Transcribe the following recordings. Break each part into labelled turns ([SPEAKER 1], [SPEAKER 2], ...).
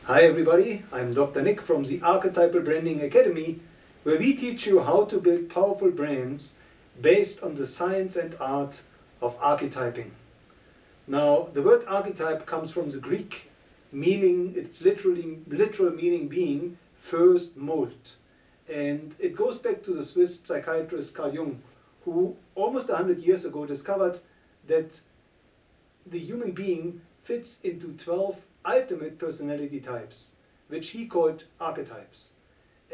[SPEAKER 1] Hi everybody, I'm Dr. Nick from the Archetypal Branding Academy, where we teach you how to build powerful brands based on the science and art of archetyping. Now, the word archetype comes from the Greek, meaning, its literal meaning being first mold. And it goes back to the Swiss psychiatrist Carl Jung, who almost 100 years ago discovered that the human being fits into 12 ultimate personality types, which he called archetypes.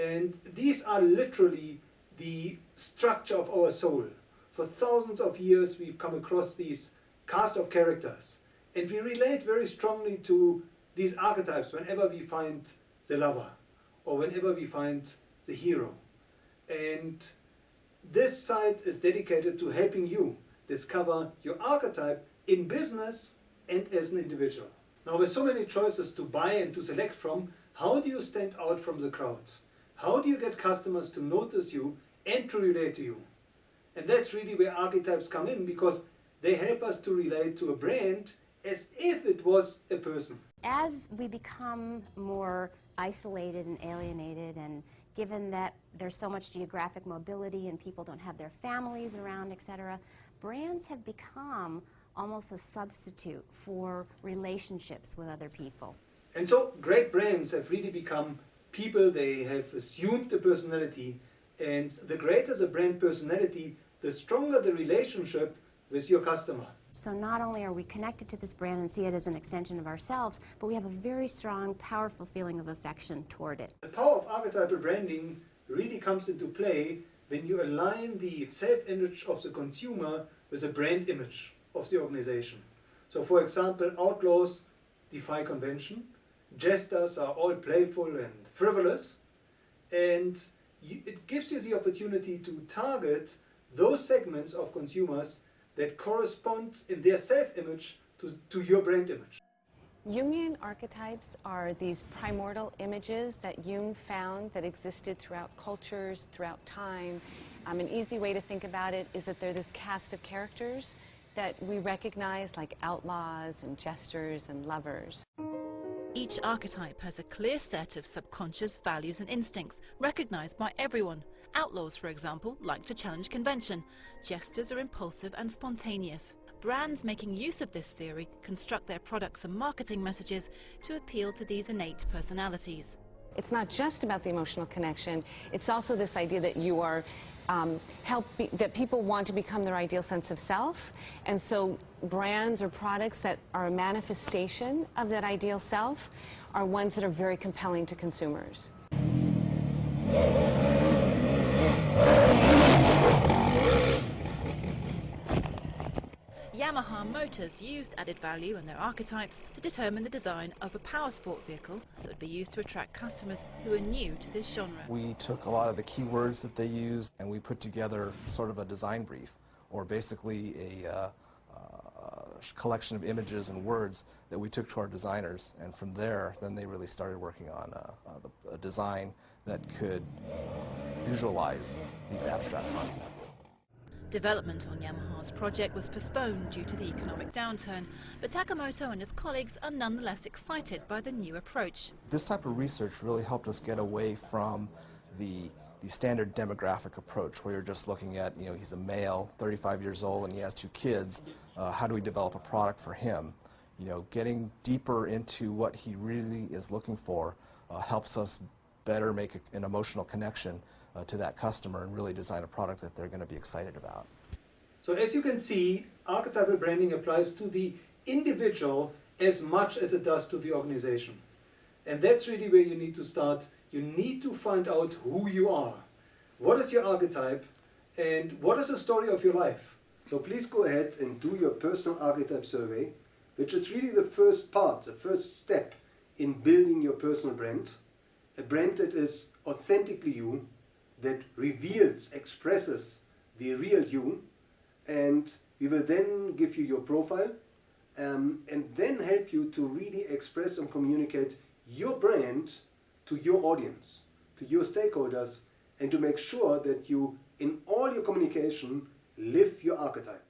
[SPEAKER 1] And these are literally the structure of our soul. For thousands of years we've come across these cast of characters, and we relate very strongly to these archetypes whenever we find the lover or whenever we find the hero. And this site is dedicated to helping you discover your archetype in business and as an individual. Now, with so many choices to buy and to select from, how do you stand out from the crowd? How do you get customers to notice you and to relate to you? And that's really where archetypes come in, because they help us to relate to a brand as if it was a person.
[SPEAKER 2] As we become more isolated and alienated, and given that there's so much geographic mobility and people don't have their families around, etc., brands have become almost a substitute for relationships with other people.
[SPEAKER 1] And so great brands have really become people. They have assumed the personality, and the greater the brand personality, the stronger the relationship with your customer.
[SPEAKER 2] So not only are we connected to this brand and see it as an extension of ourselves, but we have a very strong, powerful feeling of affection toward it.
[SPEAKER 1] The power of archetypal branding really comes into play when you align the self-image of the consumer with the brand image of the organization. So for example, outlaws defy convention, jesters are all playful and frivolous, and it gives you the opportunity to target those segments of consumers that correspond in their self-image to your brand image.
[SPEAKER 3] Jungian archetypes are these primordial images that Jung found that existed throughout cultures, throughout time. An easy way to think about it is that they're this cast of characters that we recognize, like outlaws and jesters and lovers.
[SPEAKER 4] Each archetype has a clear set of subconscious values and instincts recognized by everyone. Outlaws, for example, like to challenge convention. Jesters are impulsive and spontaneous. Brands making use of this theory construct their products and marketing messages to appeal to these innate personalities.
[SPEAKER 3] It's not just about the emotional connection, it's also this idea that you are that people want to become their ideal sense of self, and so brands or products that are a manifestation of that ideal self are ones that are very compelling to consumers.
[SPEAKER 4] Yamaha Motors used added value and their archetypes to determine the design of a power sport vehicle that would be used to attract customers who are new to this genre.
[SPEAKER 5] We took a lot of the keywords that they used and we put together sort of a design brief, or basically a collection of images and words that we took to our designers, and from there then they really started working on a design that could visualize these abstract concepts.
[SPEAKER 4] Development on Yamaha's project was postponed due to the economic downturn, but Takamoto and his colleagues are nonetheless excited by the new approach.
[SPEAKER 5] This type of research really helped us get away from the standard demographic approach, where you're just looking at, he's a male, 35 years old, and he has 2 kids. How do we develop a product for him? Getting deeper into what he really is looking for helps us better make an emotional connection to that customer and really design a product that they're going to be excited about.
[SPEAKER 1] So as you can see, archetypal branding applies to the individual as much as it does to the organization. And that's really where you need to start. You need to find out who you are. What is your archetype and what is the story of your life? So please go ahead and do your personal archetype survey, which is really the first part, the first step in building your personal brand. A brand that is authentically you, that reveals, expresses the real you, and we will then give you your profile and then help you to really express and communicate your brand to your audience, to your stakeholders, and to make sure that you, in all your communication, live your archetype.